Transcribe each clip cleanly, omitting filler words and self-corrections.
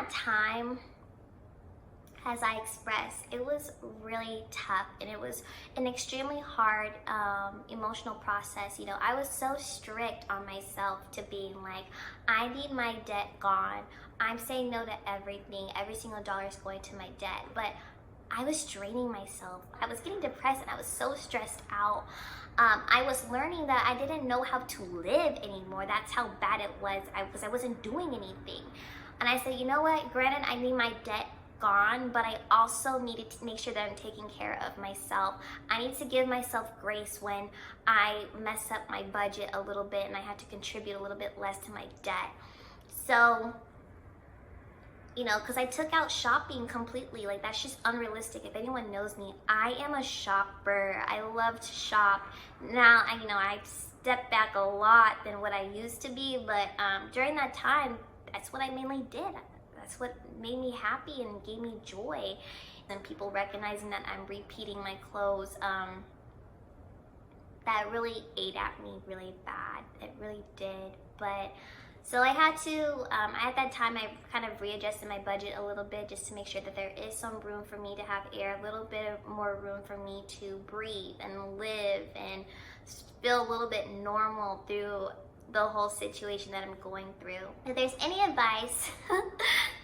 that time, as I expressed, it was really tough and it was an extremely hard emotional process. You know, I was so strict on myself to being like, I need my debt gone. I'm saying no to everything. Every single dollar is going to my debt. But I was draining myself. I was getting depressed and I was so stressed out. I was learning that I didn't know how to live anymore. That's how bad it was. I wasn't doing anything. And I said, you know what? Granted, I need my debt gone, but I also needed to make sure that I'm taking care of myself. I need to give myself grace when I mess up my budget a little bit and I have to contribute a little bit less to my debt. So, you know, because I took out shopping completely. Like, that's just unrealistic. If anyone knows me, I am a shopper. I love to shop. Now, I stepped back a lot than what I used to be, but during that time, that's what I mainly did. That's what made me happy and gave me joy. And people recognizing that I'm repeating my clothes, that really ate at me really bad. It really did. But so I had to, at that time, I kind of readjusted my budget a little bit just to make sure that there is some room for me to have air, a little bit more room for me to breathe and live and feel a little bit normal through the whole situation that I'm going through. If there's any advice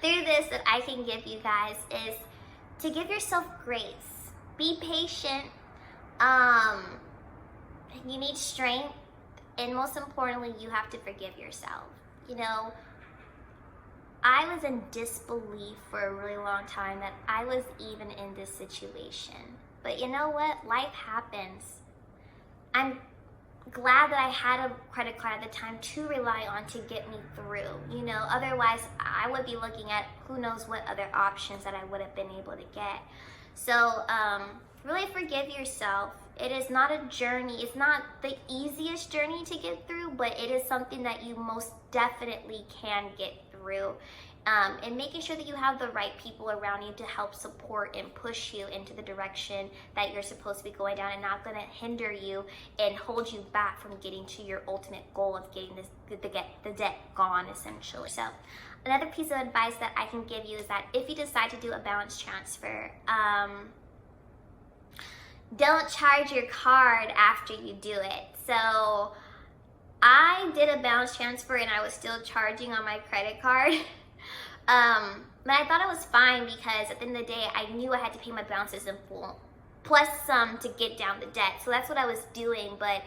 through this that I can give you guys is to give yourself grace. Be patient. You need strength. And most importantly, you have to forgive yourself. You know, I was in disbelief for a really long time that I was even in this situation. But you know what? Life happens. I'm glad that I had a credit card at the time to rely on to get me through. You know, otherwise I would be looking at who knows what other options that I would have been able to get. So really forgive yourself. It is not a journey. It's not the easiest journey to get through, but it is something that you most definitely can get through. And making sure that you have the right people around you to help support and push you into the direction that you're supposed to be going down, and not going to hinder you and hold you back from getting to your ultimate goal of getting the debt gone, essentially. So another piece of advice that I can give you is that if you decide to do a balance transfer, don't charge your card after you do it. So I did a balance transfer and I was still charging on my credit card. But I thought it was fine because at the end of the day, I knew I had to pay my balances in full, plus some to get down the debt. So that's what I was doing. But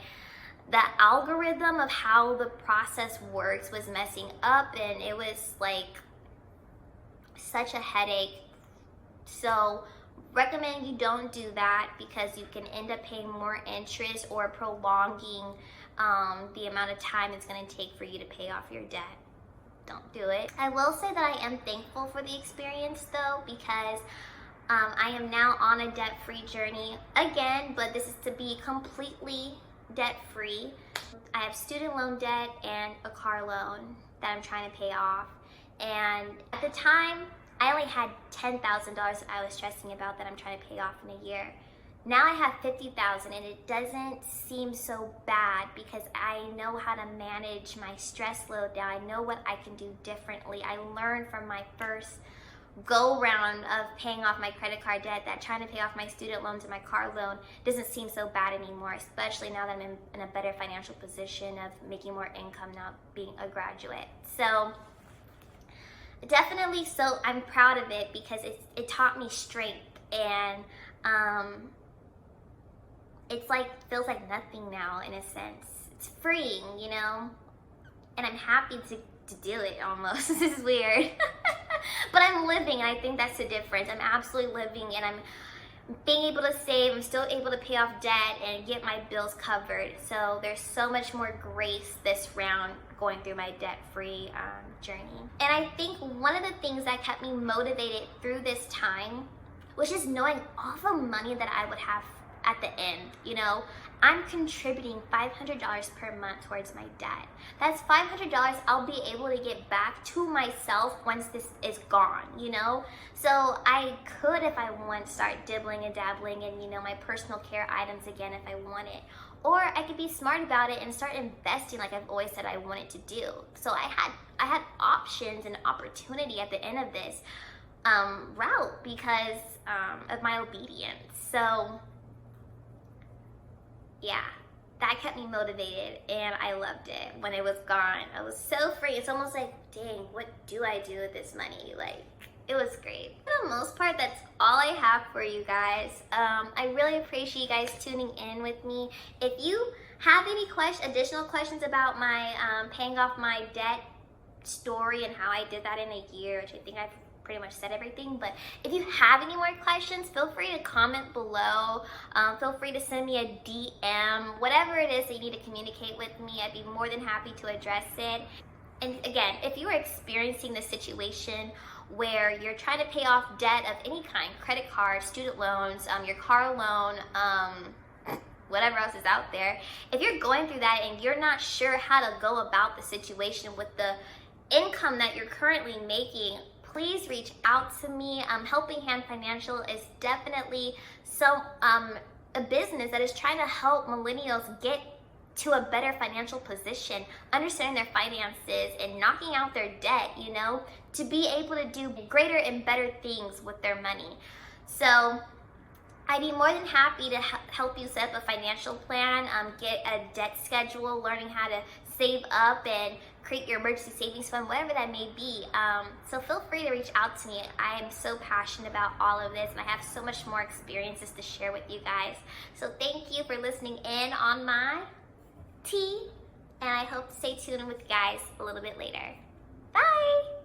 the algorithm of how the process works was messing up, and it was like such a headache. So recommend you don't do that, because you can end up paying more interest or prolonging the amount of time it's going to take for you to pay off your debt. Don't do it. I will say that I am thankful for the experience though, because I am now on a debt-free journey again, but this is to be completely debt-free. I have student loan debt and a car loan that I'm trying to pay off. And at the time, I only had $10,000 that I was stressing about that I'm trying to pay off in a year. Now I have $50,000, and it doesn't seem so bad because I know how to manage my stress load down. I know what I can do differently. I learned from my first go round of paying off my credit card debt that trying to pay off my student loans and my car loan doesn't seem so bad anymore, especially now that I'm in a better financial position of making more income now being a graduate. So definitely, so I'm proud of it because it taught me strength, and it's like, feels like nothing now in a sense. It's freeing, you know, and I'm happy to do it almost. This is weird. But I'm living, and I think that's the difference. I'm absolutely living, and I'm being able to save. I'm still able to pay off debt and get my bills covered. So there's so much more grace this round going through my debt-free journey. And I think one of the things that kept me motivated through this time was just knowing all the money that I would have at the end. You know, I'm contributing $500 per month towards my debt. That's $500 I'll be able to get back to myself once this is gone, you know? So I could, if I want, start dibbling and dabbling in, you know, my personal care items again if I want it. or I could be smart about it and start investing like I've always said I wanted to do. So I had options and opportunity at the end of this route because of my obedience. So yeah, that kept me motivated and I loved it. When it was gone, I was so free. It's almost like, dang, what do I do with this money? Like, it was great. For the most part, that's all I have for you guys. I really appreciate you guys tuning in with me. If you have any additional questions about my paying off my debt story and how I did that in a year, which I think I've pretty much said everything, but if you have any more questions, feel free to comment below. Feel free to send me a DM, whatever it is that you need to communicate with me. I'd be more than happy to address it. And again, if you are experiencing this situation where you're trying to pay off debt of any kind, credit cards, student loans, your car loan, whatever else is out there, if you're going through that and you're not sure how to go about the situation with the income that you're currently making, please reach out to me. Helping Hand Financial is definitely a business that is trying to help millennials get to a better financial position, understanding their finances and knocking out their debt, you know, to be able to do greater and better things with their money. So I'd be more than happy to help you set up a financial plan, get a debt schedule, learning how to save up and create your emergency savings fund, whatever that may be. So feel free to reach out to me. I am so passionate about all of this and I have so much more experiences to share with you guys. So thank you for listening in on my tea, and I hope to stay tuned with you guys a little bit later. Bye!